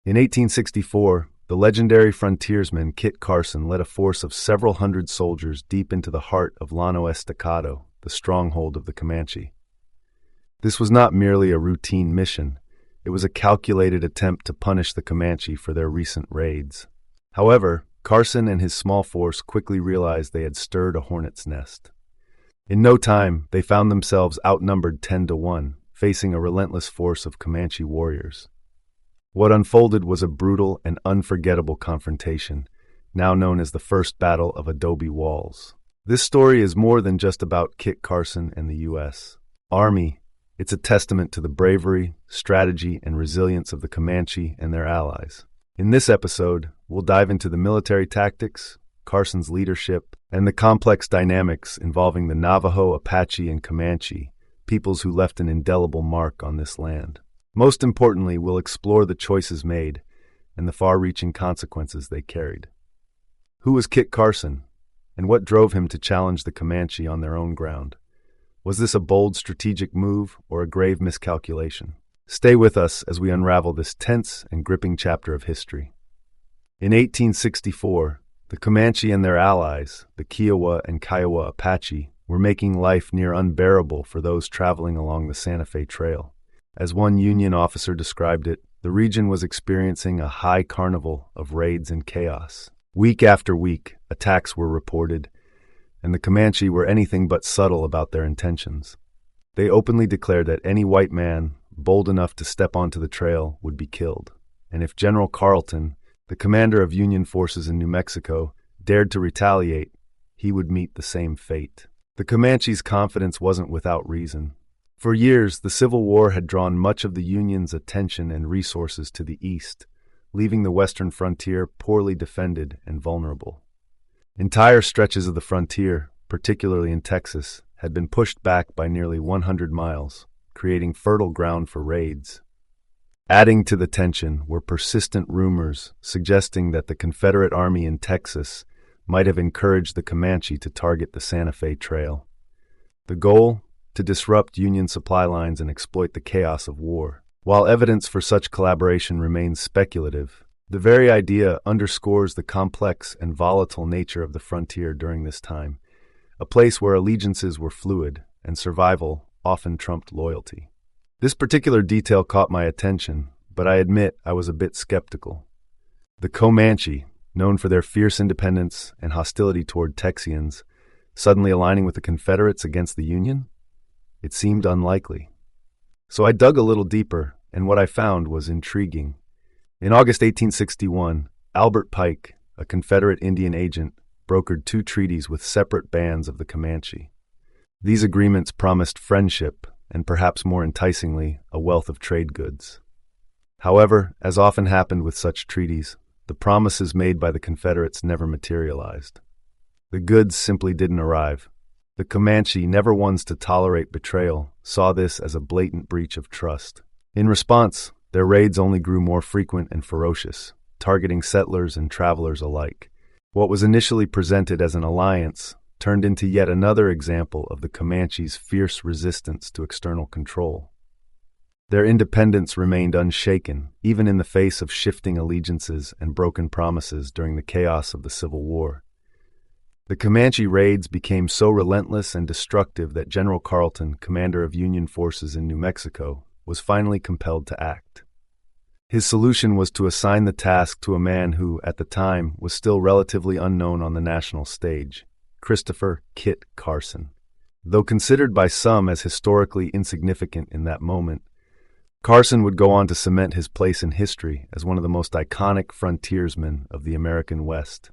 In 1864, the legendary frontiersman Kit Carson led a force of several hundred soldiers deep into the heart of Llano Estacado, the stronghold of the Comanche. This was not merely a routine mission, it was a calculated attempt to punish the Comanche for their recent raids. However, Carson and his small force quickly realized they had stirred a hornet's nest. In no time, they found themselves outnumbered 10-1, facing a relentless force of Comanche warriors. What unfolded was a brutal and unforgettable confrontation, now known as the First Battle of Adobe Walls. This story is more than just about Kit Carson and the U.S. Army. It's a testament to the bravery, strategy, and resilience of the Comanche and their allies. In this episode, we'll dive into the military tactics, Carson's leadership, and the complex dynamics involving the Navajo, Apache, and Comanche, peoples who left an indelible mark on this land. Most importantly, we'll explore the choices made and the far-reaching consequences they carried. Who was Kit Carson, and what drove him to challenge the Comanche on their own ground? Was this a bold strategic move or a grave miscalculation? Stay with us as we unravel this tense and gripping chapter of history. In 1864, the Comanche and their allies, the Kiowa and Kiowa Apache, were making life near unbearable for those traveling along the Santa Fe Trail. As one Union officer described it, the region was experiencing a high carnival of raids and chaos. Week after week, attacks were reported, and the Comanche were anything but subtle about their intentions. They openly declared that any white man bold enough to step onto the trail would be killed, and if General Carleton, the commander of Union forces in New Mexico, dared to retaliate, he would meet the same fate. The Comanche's confidence wasn't without reason. For years, the Civil War had drawn much of the Union's attention and resources to the east, leaving the western frontier poorly defended and vulnerable. Entire stretches of the frontier, particularly in Texas, had been pushed back by nearly 100 miles, creating fertile ground for raids. Adding to the tension were persistent rumors suggesting that the Confederate Army in Texas might have encouraged the Comanche to target the Santa Fe Trail. The goal? To disrupt Union supply lines and exploit the chaos of war. While evidence for such collaboration remains speculative, the very idea underscores the complex and volatile nature of the frontier during this time, a place where allegiances were fluid and survival often trumped loyalty. This particular detail caught my attention, but I admit I was a bit skeptical. The Comanche, known for their fierce independence and hostility toward Texians, suddenly aligning with the Confederates against the Union? It seemed unlikely. So I dug a little deeper, and what I found was intriguing. In August 1861, Albert Pike, a Confederate Indian agent, brokered 2 treaties with separate bands of the Comanche. These agreements promised friendship, and perhaps more enticingly, a wealth of trade goods. However, as often happened with such treaties, the promises made by the Confederates never materialized. The goods simply didn't arrive. The Comanche, never ones to tolerate betrayal, saw this as a blatant breach of trust. In response, their raids only grew more frequent and ferocious, targeting settlers and travelers alike. What was initially presented as an alliance turned into yet another example of the Comanche's fierce resistance to external control. Their independence remained unshaken, even in the face of shifting allegiances and broken promises during the chaos of the Civil War. The Comanche raids became so relentless and destructive that General Carleton, commander of Union forces in New Mexico, was finally compelled to act. His solution was to assign the task to a man who, at the time, was still relatively unknown on the national stage, Christopher Kit Carson. Though considered by some as historically insignificant in that moment, Carson would go on to cement his place in history as one of the most iconic frontiersmen of the American West.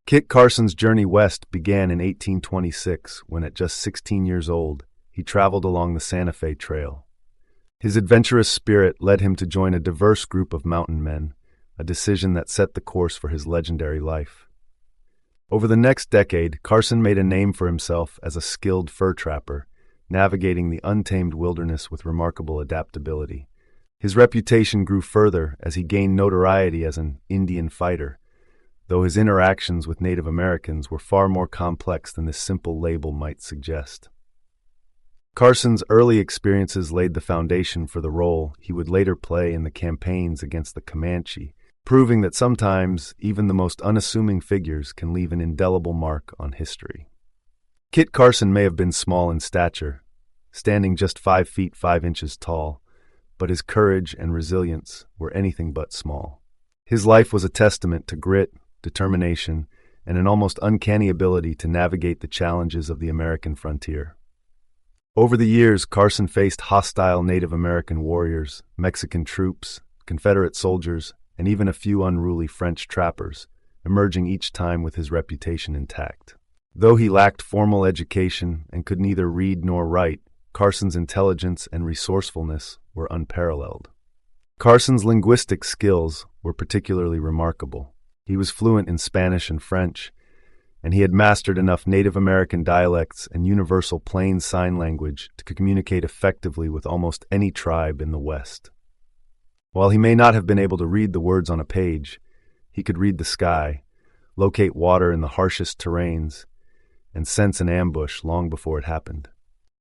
Kit Carson's journey west began in 1826 when, at just 16 years old, he traveled along the Santa Fe Trail. His adventurous spirit led him to join a diverse group of mountain men, a decision that set the course for his legendary life. Over the next decade, Carson made a name for himself as a skilled fur trapper, navigating the untamed wilderness with remarkable adaptability. His reputation grew further as he gained notoriety as an Indian fighter, though his interactions with Native Americans were far more complex than this simple label might suggest. Carson's early experiences laid the foundation for the role he would later play in the campaigns against the Comanche, proving that sometimes even the most unassuming figures can leave an indelible mark on history. Kit Carson may have been small in stature, standing just 5 feet 5 inches tall, but his courage and resilience were anything but small. His life was a testament to grit, determination, and an almost uncanny ability to navigate the challenges of the American frontier. Over the years, Carson faced hostile Native American warriors, Mexican troops, Confederate soldiers, and even a few unruly French trappers, emerging each time with his reputation intact. Though he lacked formal education and could neither read nor write, Carson's intelligence and resourcefulness were unparalleled. Carson's linguistic skills were particularly remarkable. He was fluent in Spanish and French, and he had mastered enough Native American dialects and universal Plains Sign Language to communicate effectively with almost any tribe in the West. While he may not have been able to read the words on a page, he could read the sky, locate water in the harshest terrains, and sense an ambush long before it happened.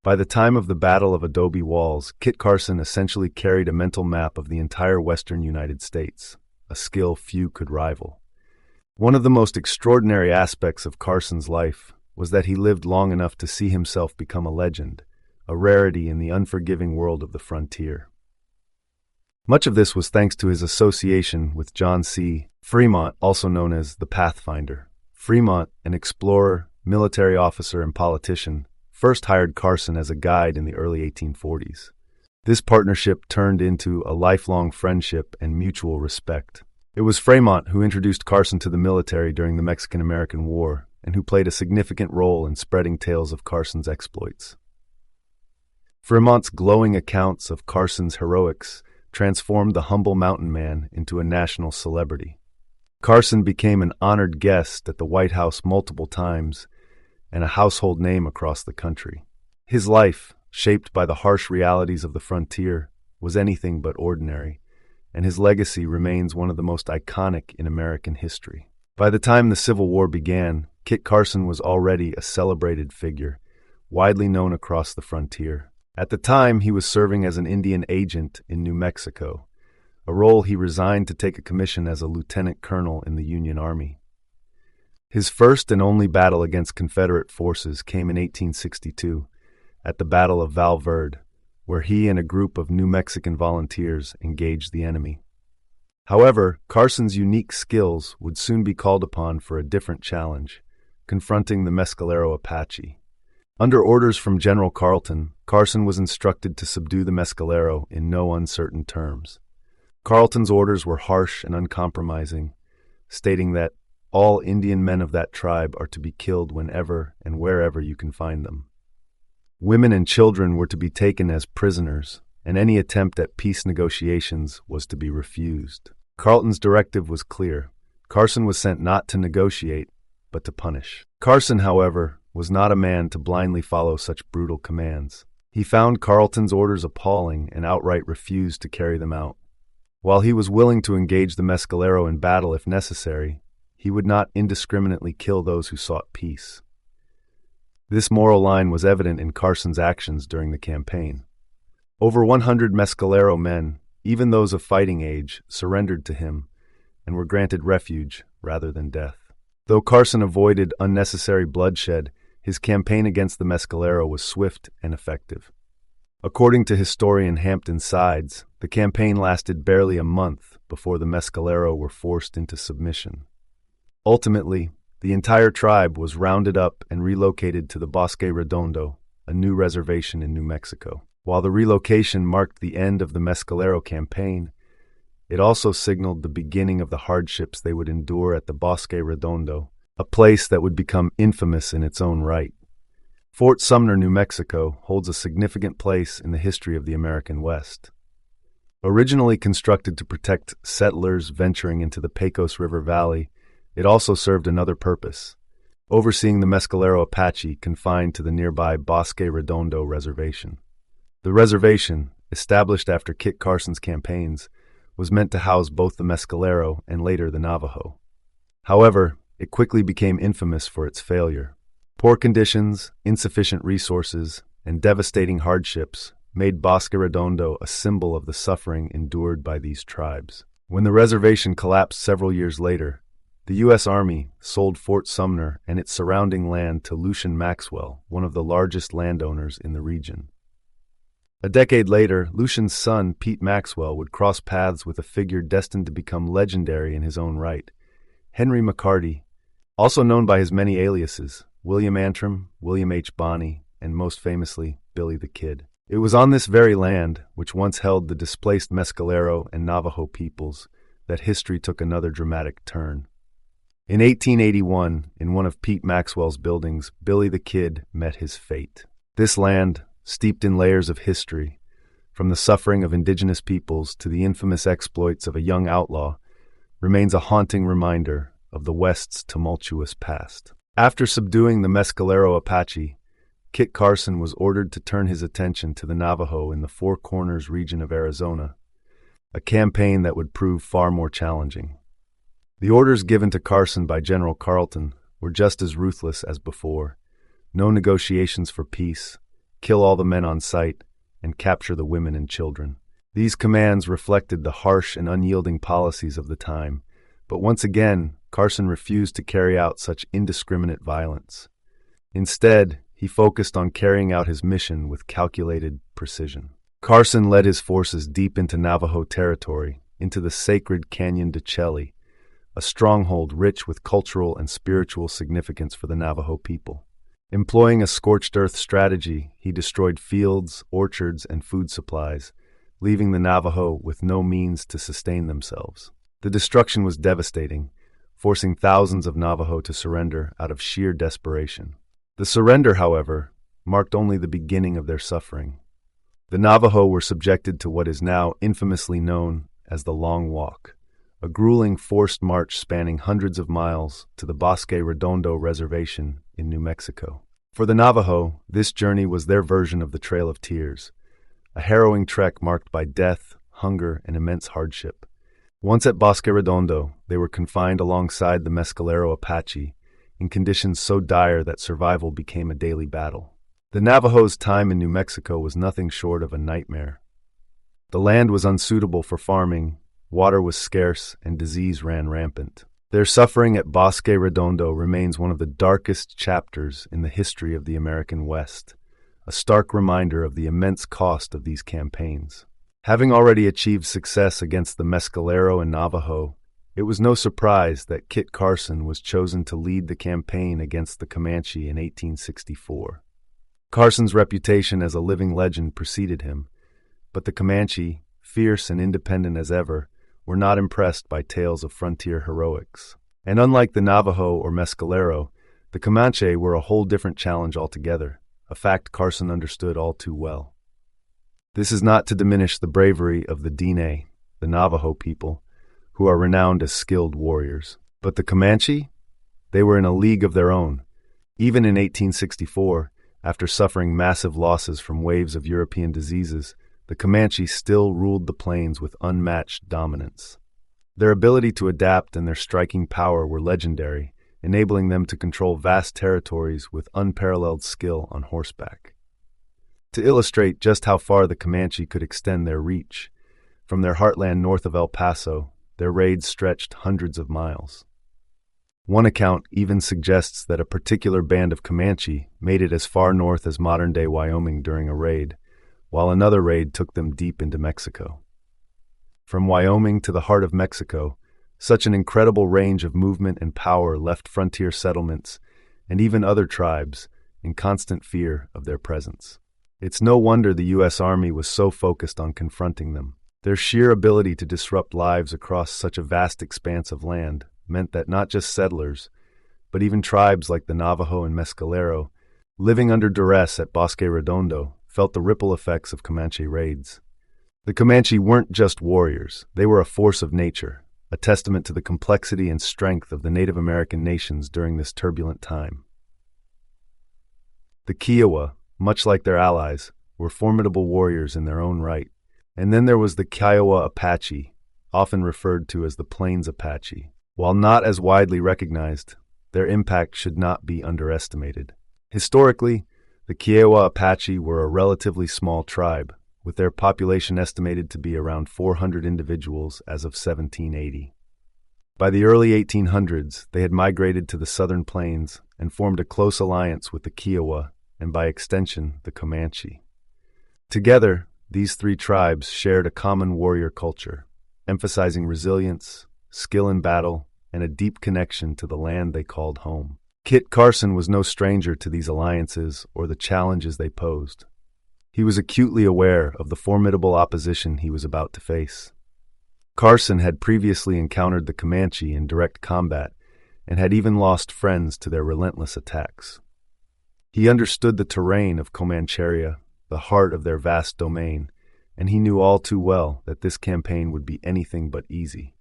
By the time of the Battle of Adobe Walls, Kit Carson essentially carried a mental map of the entire western United States, a skill few could rival. One of the most extraordinary aspects of Carson's life was that he lived long enough to see himself become a legend, a rarity in the unforgiving world of the frontier. Much of this was thanks to his association with John C. Fremont, also known as the Pathfinder. Fremont, an explorer, military officer, and politician, first hired Carson as a guide in the early 1840s. This partnership turned into a lifelong friendship and mutual respect. It was Fremont who introduced Carson to the military during the Mexican-American War and who played a significant role in spreading tales of Carson's exploits. Fremont's glowing accounts of Carson's heroics transformed the humble mountain man into a national celebrity. Carson became an honored guest at the White House multiple times and a household name across the country. His life, shaped by the harsh realities of the frontier, was anything but ordinary, and his legacy remains one of the most iconic in American history. By the time the Civil War began, Kit Carson was already a celebrated figure, widely known across the frontier. At the time, he was serving as an Indian agent in New Mexico, a role he resigned to take a commission as a lieutenant colonel in the Union Army. His first and only battle against Confederate forces came in 1862, at the Battle of Val Verde, where he and a group of New Mexican volunteers engaged the enemy. However, Carson's unique skills would soon be called upon for a different challenge, confronting the Mescalero Apache. Under orders from General Carleton, Carson was instructed to subdue the Mescalero in no uncertain terms. Carleton's orders were harsh and uncompromising, stating that all Indian men of that tribe are to be killed whenever and wherever you can find them. Women and children were to be taken as prisoners, and any attempt at peace negotiations was to be refused. Carleton's directive was clear. Carson was sent not to negotiate, but to punish. Carson, however, was not a man to blindly follow such brutal commands. He found Carleton's orders appalling and outright refused to carry them out. While he was willing to engage the Mescalero in battle if necessary, he would not indiscriminately kill those who sought peace. This moral line was evident in Carson's actions during the campaign. Over 100 Mescalero men, even those of fighting age, surrendered to him and were granted refuge rather than death. Though Carson avoided unnecessary bloodshed, his campaign against the Mescalero was swift and effective. According to historian Hampton Sides, the campaign lasted barely a month before the Mescalero were forced into submission. Ultimately, the entire tribe was rounded up and relocated to the Bosque Redondo, a new reservation in New Mexico. While the relocation marked the end of the Mescalero campaign, it also signaled the beginning of the hardships they would endure at the Bosque Redondo, a place that would become infamous in its own right. Fort Sumner, New Mexico, holds a significant place in the history of the American West. Originally constructed to protect settlers venturing into the Pecos River Valley, it also served another purpose, overseeing the Mescalero Apache confined to the nearby Bosque Redondo Reservation. The reservation, established after Kit Carson's campaigns, was meant to house both the Mescalero and later the Navajo. However, it quickly became infamous for its failure. Poor conditions, insufficient resources, and devastating hardships made Bosque Redondo a symbol of the suffering endured by these tribes. When the reservation collapsed several years later, the U.S. Army sold Fort Sumner and its surrounding land to Lucian Maxwell, one of the largest landowners in the region. A decade later, Lucian's son, Pete Maxwell, would cross paths with a figure destined to become legendary in his own right, Henry McCarty, also known by his many aliases, William Antrim, William H. Bonney, and most famously, Billy the Kid. It was on this very land, which once held the displaced Mescalero and Navajo peoples, that history took another dramatic turn. In 1881, in one of Pete Maxwell's buildings, Billy the Kid met his fate. This land, steeped in layers of history, from the suffering of indigenous peoples to the infamous exploits of a young outlaw, remains a haunting reminder of the West's tumultuous past. After subduing the Mescalero Apache, Kit Carson was ordered to turn his attention to the Navajo in the Four Corners region of Arizona, a campaign that would prove far more challenging. The orders given to Carson by General Carleton were just as ruthless as before: no negotiations for peace, kill all the men on sight, and capture the women and children. These commands reflected the harsh and unyielding policies of the time, but once again, Carson refused to carry out such indiscriminate violence. Instead, he focused on carrying out his mission with calculated precision. Carson led his forces deep into Navajo territory, into the sacred Canyon de Chelly, a stronghold rich with cultural and spiritual significance for the Navajo people. Employing a scorched earth strategy, he destroyed fields, orchards, and food supplies, leaving the Navajo with no means to sustain themselves. The destruction was devastating, forcing thousands of Navajo to surrender out of sheer desperation. The surrender, however, marked only the beginning of their suffering. The Navajo were subjected to what is now infamously known as the Long Walk, a grueling forced march spanning hundreds of miles to the Bosque Redondo Reservation in New Mexico. For the Navajo, this journey was their version of the Trail of Tears, a harrowing trek marked by death, hunger, and immense hardship. Once at Bosque Redondo, they were confined alongside the Mescalero Apache, in conditions so dire that survival became a daily battle. The Navajos' time in New Mexico was nothing short of a nightmare. The land was unsuitable for farming, water was scarce, and disease ran rampant. Their suffering at Bosque Redondo remains one of the darkest chapters in the history of the American West, a stark reminder of the immense cost of these campaigns. Having already achieved success against the Mescalero and Navajo, it was no surprise that Kit Carson was chosen to lead the campaign against the Comanche in 1864. Carson's reputation as a living legend preceded him, but the Comanche, fierce and independent as ever, were not impressed by tales of frontier heroics. And unlike the Navajo or Mescalero, the Comanche were a whole different challenge altogether, a fact Carson understood all too well. This is not to diminish the bravery of the Diné, the Navajo people, who are renowned as skilled warriors. But the Comanche? They were in a league of their own. Even in 1864, after suffering massive losses from waves of European diseases, the Comanche still ruled the plains with unmatched dominance. Their ability to adapt and their striking power were legendary, enabling them to control vast territories with unparalleled skill on horseback. To illustrate just how far the Comanche could extend their reach, from their heartland north of El Paso, their raids stretched hundreds of miles. One account even suggests that a particular band of Comanche made it as far north as modern-day Wyoming during a raid, while another raid took them deep into Mexico. From Wyoming to the heart of Mexico, such an incredible range of movement and power left frontier settlements, and even other tribes, in constant fear of their presence. It's no wonder the U.S. Army was so focused on confronting them. Their sheer ability to disrupt lives across such a vast expanse of land meant that not just settlers, but even tribes like the Navajo and Mescalero, living under duress at Bosque Redondo, felt the ripple effects of Comanche raids. The Comanche weren't just warriors, they were a force of nature, a testament to the complexity and strength of the Native American nations during this turbulent time. The Kiowa, much like their allies, were formidable warriors in their own right. And then there was the Kiowa Apache, often referred to as the Plains Apache. While not as widely recognized, their impact should not be underestimated. Historically, The Kiowa Apache were a relatively small tribe, with their population estimated to be around 400 individuals as of 1780. By the early 1800s, they had migrated to the southern plains and formed a close alliance with the Kiowa and, by extension, the Comanche. Together, these three tribes shared a common warrior culture, emphasizing resilience, skill in battle, and a deep connection to the land they called home. Kit Carson was no stranger to these alliances or the challenges they posed. He was acutely aware of the formidable opposition he was about to face. Carson had previously encountered the Comanche in direct combat and had even lost friends to their relentless attacks. He understood the terrain of Comancheria, the heart of their vast domain, and he knew all too well that this campaign would be anything but easy.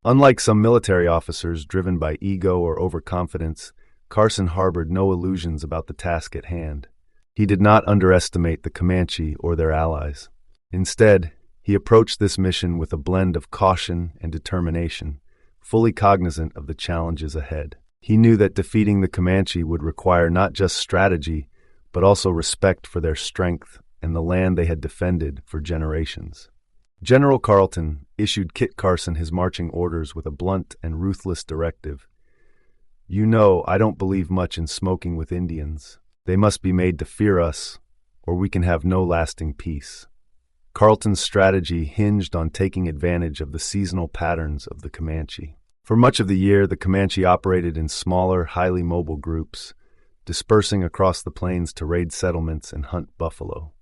Unlike some military officers driven by ego or overconfidence, Carson harbored no illusions about the task at hand. He did not underestimate the Comanche or their allies. Instead, he approached this mission with a blend of caution and determination, fully cognizant of the challenges ahead. He knew that defeating the Comanche would require not just strategy, but also respect for their strength and the land they had defended for generations. General Carleton issued Kit Carson his marching orders with a blunt and ruthless directive. "You know, I don't believe much in smoking with Indians. They must be made to fear us, or we can have no lasting peace." Carleton's strategy hinged on taking advantage of the seasonal patterns of the Comanche. For much of the year, the Comanche operated in smaller, highly mobile groups, dispersing across the plains to raid settlements and hunt buffalo.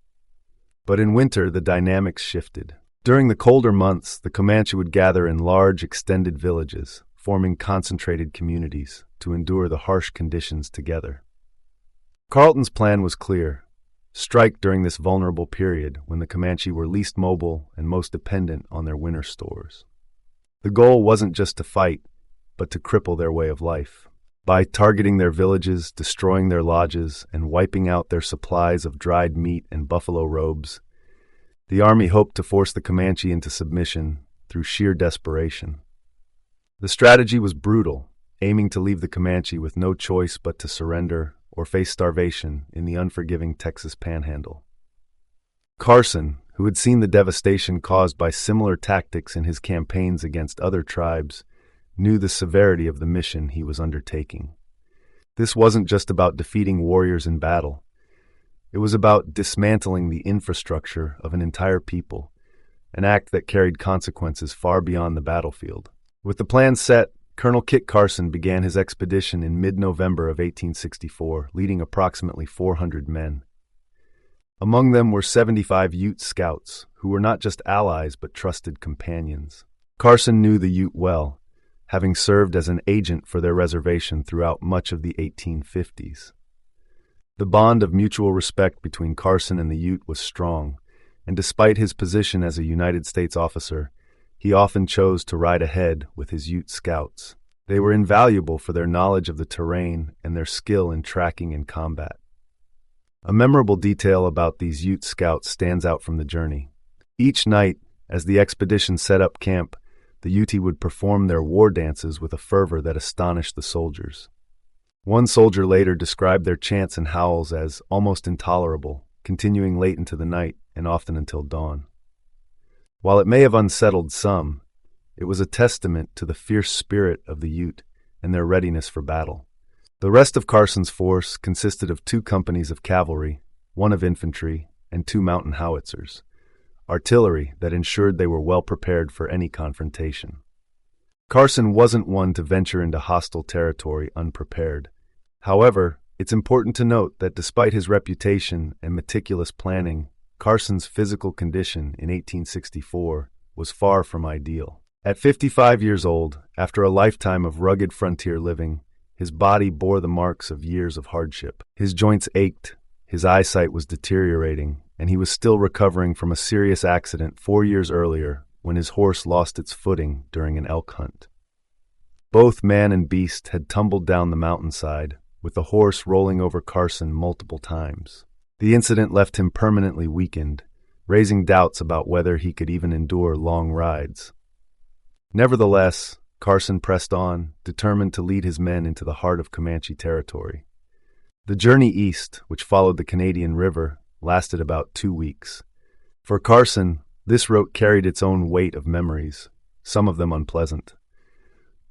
But in winter, the dynamics shifted. During the colder months, the Comanche would gather in large, extended villages, forming concentrated communities to endure the harsh conditions together. Carleton's plan was clear: strike during this vulnerable period when the Comanche were least mobile and most dependent on their winter stores. The goal wasn't just to fight, but to cripple their way of life. By targeting their villages, destroying their lodges, and wiping out their supplies of dried meat and buffalo robes, the army hoped to force the Comanche into submission through sheer desperation. The strategy was brutal, aiming to leave the Comanche with no choice but to surrender or face starvation in the unforgiving Texas Panhandle. Carson, who had seen the devastation caused by similar tactics in his campaigns against other tribes, knew the severity of the mission he was undertaking. This wasn't just about defeating warriors in battle. It was about dismantling the infrastructure of an entire people, an act that carried consequences far beyond the battlefield. With the plan set, Colonel Kit Carson began his expedition in mid-November of 1864, leading approximately 400 men. Among them were 75 Ute scouts, who were not just allies but trusted companions. Carson knew the Ute well, having served as an agent for their reservation throughout much of the 1850s. The bond of mutual respect between Carson and the Ute was strong, and despite his position as a United States officer, he often chose to ride ahead with his Ute scouts. They were invaluable for their knowledge of the terrain and their skill in tracking and combat. A memorable detail about these Ute scouts stands out from the journey. Each night, as the expedition set up camp, the Ute would perform their war dances with a fervor that astonished the soldiers. One soldier later described their chants and howls as almost intolerable, continuing late into the night and often until dawn. While it may have unsettled some, it was a testament to the fierce spirit of the Ute and their readiness for battle. The rest of Carson's force consisted of 2 companies of cavalry, 1 of infantry, and 2 mountain howitzers, artillery that ensured they were well prepared for any confrontation. Carson wasn't one to venture into hostile territory unprepared. However, it's important to note that despite his reputation and meticulous planning, Carson's physical condition in 1864 was far from ideal. At 55 years old, after a lifetime of rugged frontier living, his body bore the marks of years of hardship. His joints ached, his eyesight was deteriorating, and he was still recovering from a serious accident 4 years earlier when his horse lost its footing during an elk hunt. Both man and beast had tumbled down the mountainside, with the horse rolling over Carson multiple times. The incident left him permanently weakened, raising doubts about whether he could even endure long rides. Nevertheless, Carson pressed on, determined to lead his men into the heart of Comanche territory. The journey east, which followed the Canadian River, lasted about 2 weeks. For Carson, this route carried its own weight of memories, some of them unpleasant.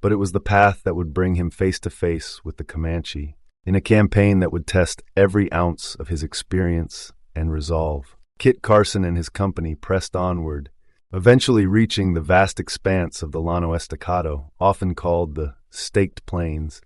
But it was the path that would bring him face to face with the Comanche, in a campaign that would test every ounce of his experience and resolve. Kit Carson and his company pressed onward, eventually reaching the vast expanse of the Llano Estacado, often called the Staked Plains,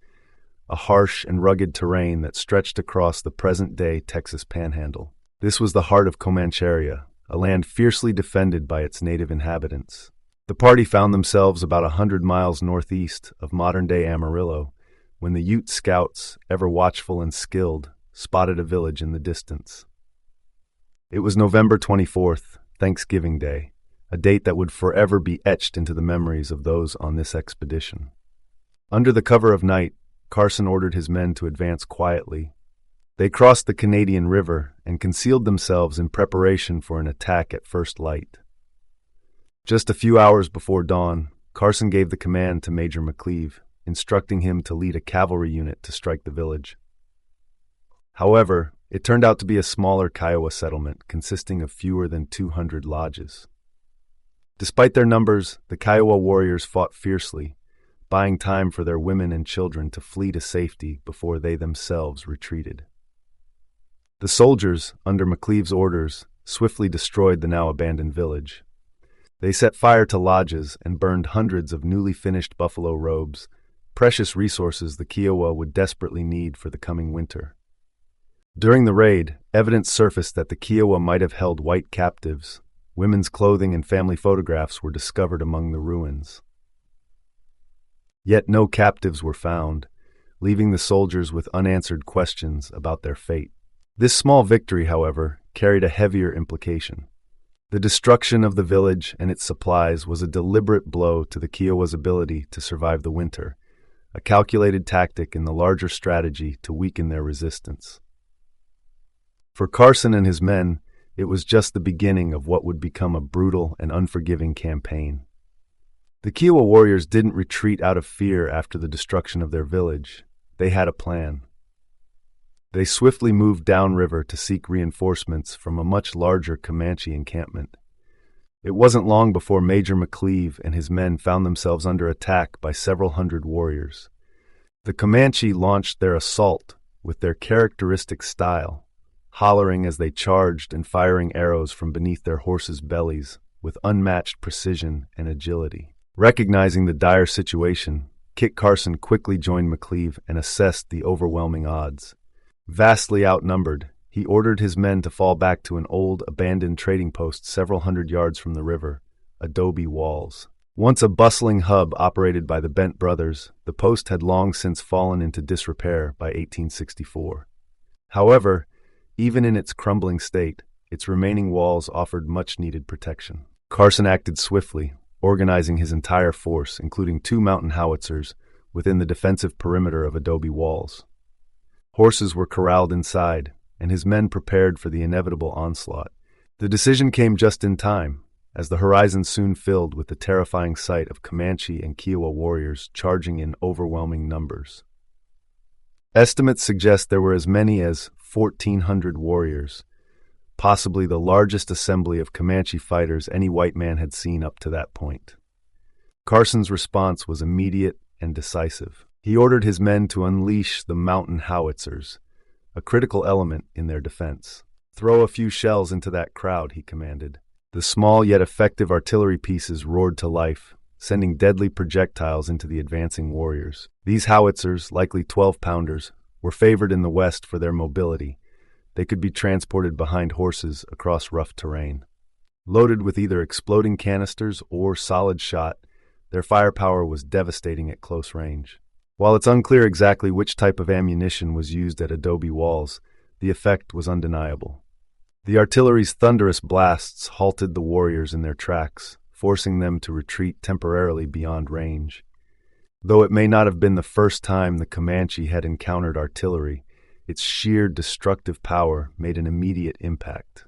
a harsh and rugged terrain that stretched across the present-day Texas Panhandle. This was the heart of Comanche, a land fiercely defended by its native inhabitants. The party found themselves about 100 miles northeast of modern-day Amarillo, when the Ute scouts, ever watchful and skilled, spotted a village in the distance. It was November 24th, Thanksgiving Day, a date that would forever be etched into the memories of those on this expedition. Under the cover of night, Carson ordered his men to advance quietly. They crossed the Canadian River and concealed themselves in preparation for an attack at first light. Just a few hours before dawn, Carson gave the command to Major McCleve, instructing him to lead a cavalry unit to strike the village. However, it turned out to be a smaller Kiowa settlement consisting of fewer than 200 lodges. Despite their numbers, the Kiowa warriors fought fiercely, buying time for their women and children to flee to safety before they themselves retreated. The soldiers, under McCleve's orders, swiftly destroyed the now abandoned village. They set fire to lodges and burned hundreds of newly finished buffalo robes, precious resources the Kiowa would desperately need for the coming winter. During the raid, evidence surfaced that the Kiowa might have held white captives. Women's clothing and family photographs were discovered among the ruins. Yet no captives were found, leaving the soldiers with unanswered questions about their fate. This small victory, however, carried a heavier implication. The destruction of the village and its supplies was a deliberate blow to the Kiowa's ability to survive the winter, a calculated tactic in the larger strategy to weaken their resistance. For Carson and his men, it was just the beginning of what would become a brutal and unforgiving campaign. The Kiowa warriors didn't retreat out of fear after the destruction of their village. They had a plan. They swiftly moved downriver to seek reinforcements from a much larger Comanche encampment. It wasn't long before Major McCleve and his men found themselves under attack by several hundred warriors. The Comanche launched their assault with their characteristic style, hollering as they charged and firing arrows from beneath their horses' bellies with unmatched precision and agility. Recognizing the dire situation, Kit Carson quickly joined McCleve and assessed the overwhelming odds. Vastly outnumbered, he ordered his men to fall back to an old, abandoned trading post several hundred yards from the river, Adobe Walls. Once a bustling hub operated by the Bent brothers, the post had long since fallen into disrepair by 1864. However, even in its crumbling state, its remaining walls offered much-needed protection. Carson acted swiftly, organizing his entire force, including 2 mountain howitzers, within the defensive perimeter of Adobe Walls. Horses were corralled inside, and his men prepared for the inevitable onslaught. The decision came just in time, as the horizon soon filled with the terrifying sight of Comanche and Kiowa warriors charging in overwhelming numbers. Estimates suggest there were as many as 1,400 warriors, possibly the largest assembly of Comanche fighters any white man had seen up to that point. Carson's response was immediate and decisive. He ordered his men to unleash the mountain howitzers, a critical element in their defense. "Throw a few shells into that crowd," he commanded. The small yet effective artillery pieces roared to life, sending deadly projectiles into the advancing warriors. These howitzers, likely 12-pounders, were favored in the West for their mobility. They could be transported behind horses across rough terrain. Loaded with either exploding canisters or solid shot, their firepower was devastating at close range. While it's unclear exactly which type of ammunition was used at Adobe Walls, the effect was undeniable. The artillery's thunderous blasts halted the warriors in their tracks, forcing them to retreat temporarily beyond range. Though it may not have been the first time the Comanche had encountered artillery, its sheer destructive power made an immediate impact,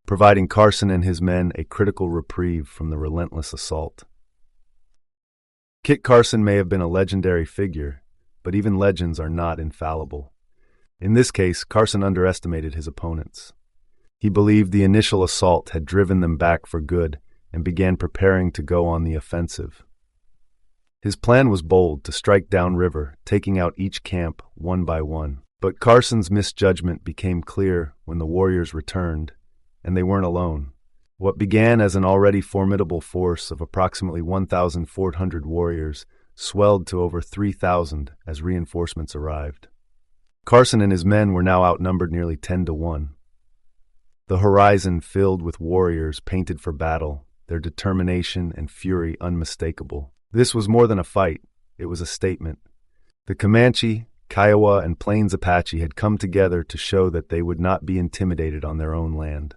providing Carson and his men a critical reprieve from the relentless assault. Kit Carson may have been a legendary figure, but even legends are not infallible. In this case, Carson underestimated his opponents. He believed the initial assault had driven them back for good and began preparing to go on the offensive. His plan was bold, to strike downriver, taking out each camp one by one. But Carson's misjudgment became clear when the warriors returned, and they weren't alone. What began as an already formidable force of approximately 1,400 warriors swelled to over 3,000 as reinforcements arrived. Carson and his men were now outnumbered nearly 10-1. The horizon filled with warriors painted for battle, their determination and fury unmistakable. This was more than a fight, it was a statement. The Comanche, Kiowa, and Plains Apache had come together to show that they would not be intimidated on their own land.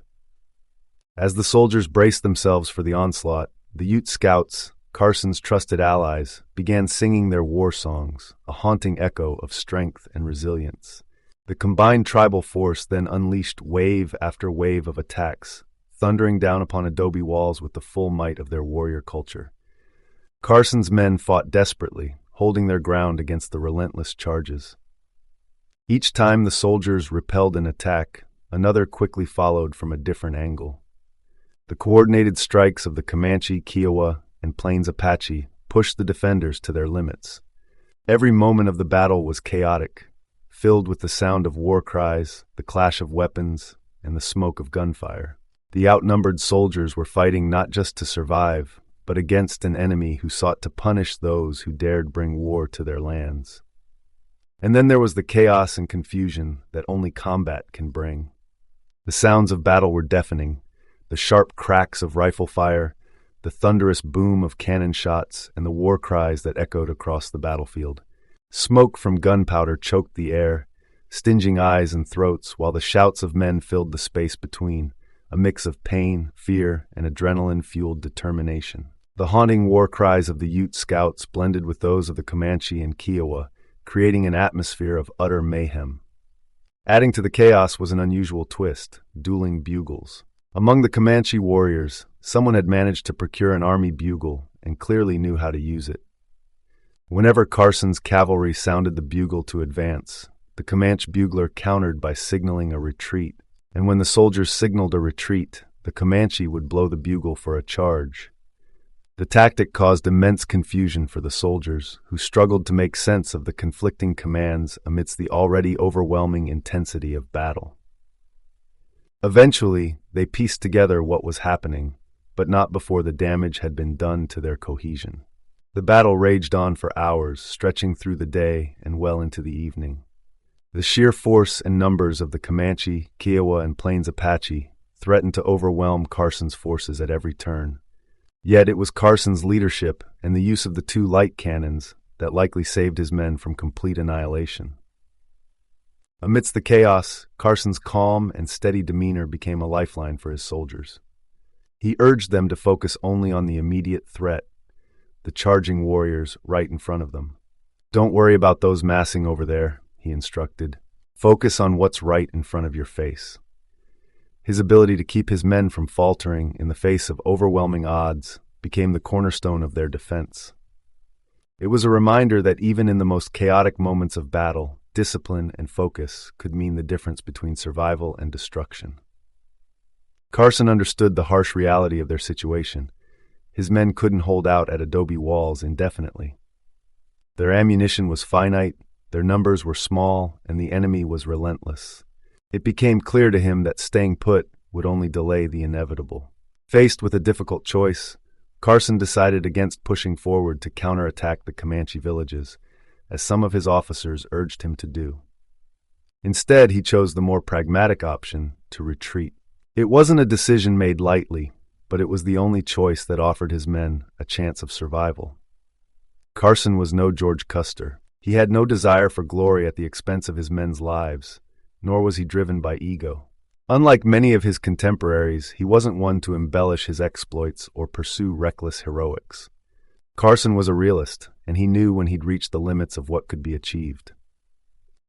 As the soldiers braced themselves for the onslaught, the Ute scouts, Carson's trusted allies, began singing their war songs, a haunting echo of strength and resilience. The combined tribal force then unleashed wave after wave of attacks, thundering down upon Adobe walls with the full might of their warrior culture. Carson's men fought desperately, holding their ground against the relentless charges. Each time the soldiers repelled an attack, another quickly followed from a different angle. The coordinated strikes of the Comanche, Kiowa, and Plains Apache pushed the defenders to their limits. Every moment of the battle was chaotic, filled with the sound of war cries, the clash of weapons, and the smoke of gunfire. The outnumbered soldiers were fighting not just to survive, but against an enemy who sought to punish those who dared bring war to their lands. And then there was the chaos and confusion that only combat can bring. The sounds of battle were deafening, the sharp cracks of rifle fire, the thunderous boom of cannon shots, and the war cries that echoed across the battlefield. Smoke from gunpowder choked the air, stinging eyes and throats, while the shouts of men filled the space between, a mix of pain, fear, and adrenaline-fueled determination. The haunting war cries of the Ute scouts blended with those of the Comanche and Kiowa, creating an atmosphere of utter mayhem. Adding to the chaos was an unusual twist: dueling bugles. Among the Comanche warriors, someone had managed to procure an army bugle and clearly knew how to use it. Whenever Carson's cavalry sounded the bugle to advance, the Comanche bugler countered by signaling a retreat, and when the soldiers signaled a retreat, the Comanche would blow the bugle for a charge. The tactic caused immense confusion for the soldiers, who struggled to make sense of the conflicting commands amidst the already overwhelming intensity of battle. Eventually, they pieced together what was happening, but not before the damage had been done to their cohesion. The battle raged on for hours, stretching through the day and well into the evening. The sheer force and numbers of the Comanche, Kiowa, and Plains Apache threatened to overwhelm Carson's forces at every turn. Yet it was Carson's leadership and the use of the 2 light cannons that likely saved his men from complete annihilation. Amidst the chaos, Carson's calm and steady demeanor became a lifeline for his soldiers. He urged them to focus only on the immediate threat, the charging warriors right in front of them. "Don't worry about those massing over there," he instructed. "Focus on what's right in front of your face." His ability to keep his men from faltering in the face of overwhelming odds became the cornerstone of their defense. It was a reminder that even in the most chaotic moments of battle, discipline and focus could mean the difference between survival and destruction. Carson understood the harsh reality of their situation. His men couldn't hold out at Adobe walls indefinitely. Their ammunition was finite, their numbers were small, and the enemy was relentless. It became clear to him that staying put would only delay the inevitable. Faced with a difficult choice, Carson decided against pushing forward to counterattack the Comanche villages, as some of his officers urged him to do. Instead, he chose the more pragmatic option, to retreat. It wasn't a decision made lightly, but it was the only choice that offered his men a chance of survival. Carson was no George Custer. He had no desire for glory at the expense of his men's lives, nor was he driven by ego. Unlike many of his contemporaries, he wasn't one to embellish his exploits or pursue reckless heroics. Carson was a realist, and he knew when he'd reached the limits of what could be achieved.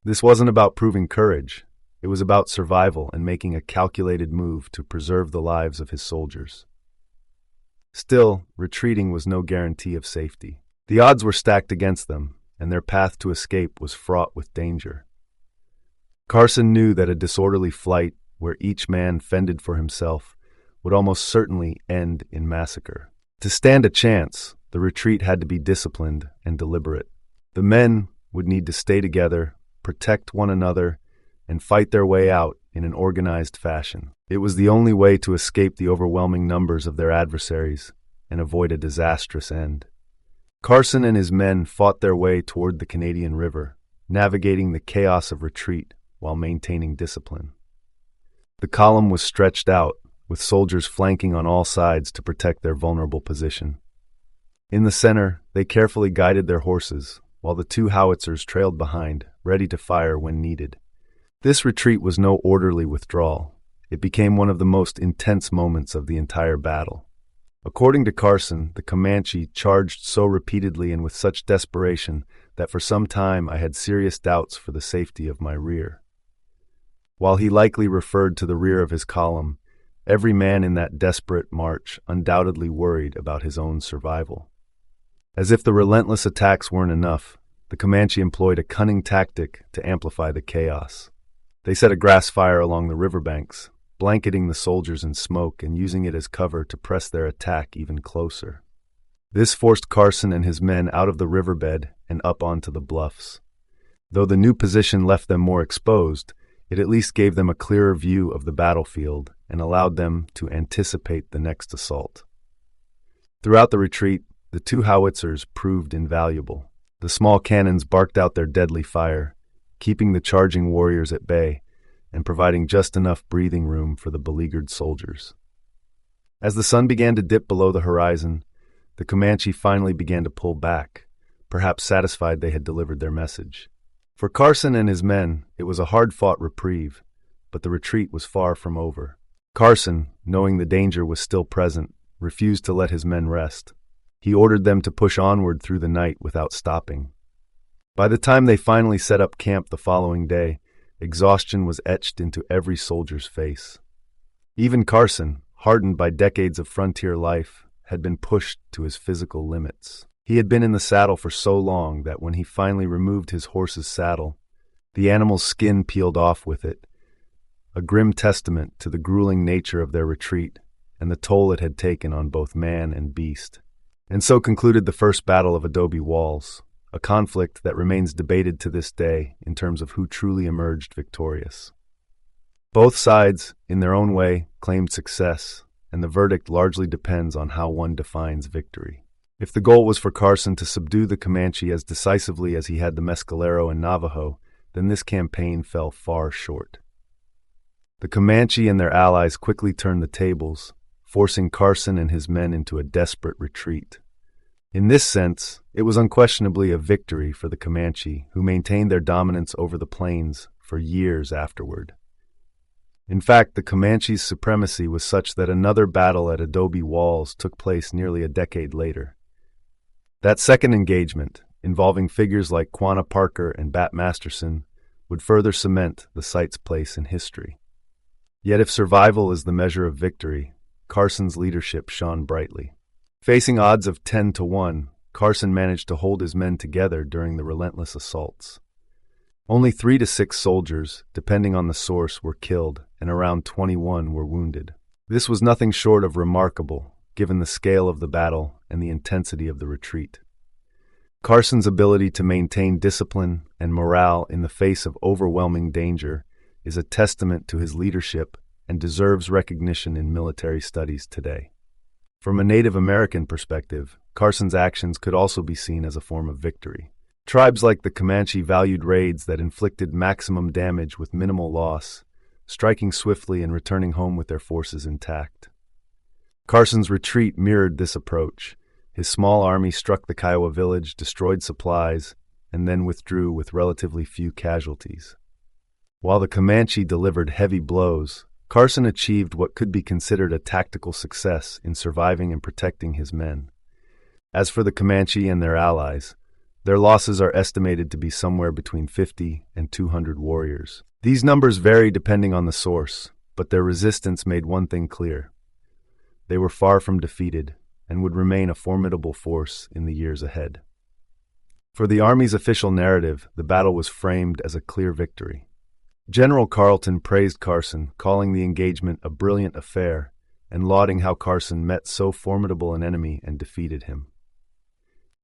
This wasn't about proving courage. It was about survival and making a calculated move to preserve the lives of his soldiers. Still, retreating was no guarantee of safety. The odds were stacked against them, and their path to escape was fraught with danger. Carson knew that a disorderly flight, where each man fended for himself, would almost certainly end in massacre. To stand a chance, the retreat had to be disciplined and deliberate. The men would need to stay together, protect one another, and fight their way out in an organized fashion. It was the only way to escape the overwhelming numbers of their adversaries and avoid a disastrous end. Carson and his men fought their way toward the Canadian River, navigating the chaos of retreat while maintaining discipline. The column was stretched out, with soldiers flanking on all sides to protect their vulnerable position. In the center, they carefully guided their horses, while the two howitzers trailed behind, ready to fire when needed. This retreat was no orderly withdrawal. It became one of the most intense moments of the entire battle. According to Carson, the Comanche charged so repeatedly and with such desperation that for some time I had serious doubts for the safety of my rear. While he likely referred to the rear of his column, every man in that desperate march undoubtedly worried about his own survival. As if the relentless attacks weren't enough, the Comanche employed a cunning tactic to amplify the chaos. They set a grass fire along the riverbanks, blanketing the soldiers in smoke and using it as cover to press their attack even closer. This forced Carson and his men out of the riverbed and up onto the bluffs. Though the new position left them more exposed, it at least gave them a clearer view of the battlefield and allowed them to anticipate the next assault. Throughout the retreat, the two howitzers proved invaluable. The small cannons barked out their deadly fire, keeping the charging warriors at bay and providing just enough breathing room for the beleaguered soldiers. As the sun began to dip below the horizon, the Comanche finally began to pull back, perhaps satisfied they had delivered their message. For Carson and his men, it was a hard-fought reprieve, but the retreat was far from over. Carson, knowing the danger was still present, refused to let his men rest. He ordered them to push onward through the night without stopping. By the time they finally set up camp the following day, exhaustion was etched into every soldier's face. Even Carson, hardened by decades of frontier life, had been pushed to his physical limits. He had been in the saddle for so long that when he finally removed his horse's saddle, the animal's skin peeled off with it, a grim testament to the grueling nature of their retreat and the toll it had taken on both man and beast. And so concluded the First Battle of Adobe Walls, a conflict that remains debated to this day in terms of who truly emerged victorious. Both sides, in their own way, claimed success, and the verdict largely depends on how one defines victory. If the goal was for Carson to subdue the Comanche as decisively as he had the Mescalero and Navajo, then this campaign fell far short. The Comanche and their allies quickly turned the tables, forcing Carson and his men into a desperate retreat. In this sense, it was unquestionably a victory for the Comanche, who maintained their dominance over the plains for years afterward. In fact, the Comanche's supremacy was such that another battle at Adobe Walls took place nearly a decade later. That second engagement, involving figures like Quanah Parker and Bat Masterson, would further cement the site's place in history. Yet if survival is the measure of victory, Carson's leadership shone brightly. Facing odds of 10-1, Carson managed to hold his men together during the relentless assaults. Only 3 to 6 soldiers, depending on the source, were killed, and around 21 were wounded. This was nothing short of remarkable, given the scale of the battle and the intensity of the retreat. Carson's ability to maintain discipline and morale in the face of overwhelming danger is a testament to his leadership and deserves recognition in military studies today. From a Native American perspective, Carson's actions could also be seen as a form of victory. Tribes like the Comanche valued raids that inflicted maximum damage with minimal loss, striking swiftly and returning home with their forces intact. Carson's retreat mirrored this approach. His small army struck the Kiowa village, destroyed supplies, and then withdrew with relatively few casualties. While the Comanche delivered heavy blows, Carson achieved what could be considered a tactical success in surviving and protecting his men. As for the Comanche and their allies, their losses are estimated to be somewhere between 50 and 200 warriors. These numbers vary depending on the source, but their resistance made one thing clear. They were far from defeated and would remain a formidable force in the years ahead. For the Army's official narrative, the battle was framed as a clear victory. General Carleton praised Carson, calling the engagement a brilliant affair, and lauding how Carson met so formidable an enemy and defeated him.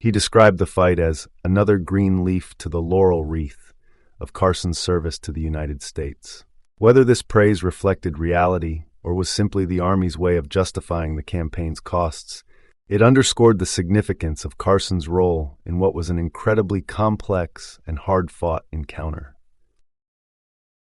He described the fight as another green leaf to the laurel wreath of Carson's service to the United States. Whether this praise reflected reality or was simply the Army's way of justifying the campaign's costs, it underscored the significance of Carson's role in what was an incredibly complex and hard-fought encounter.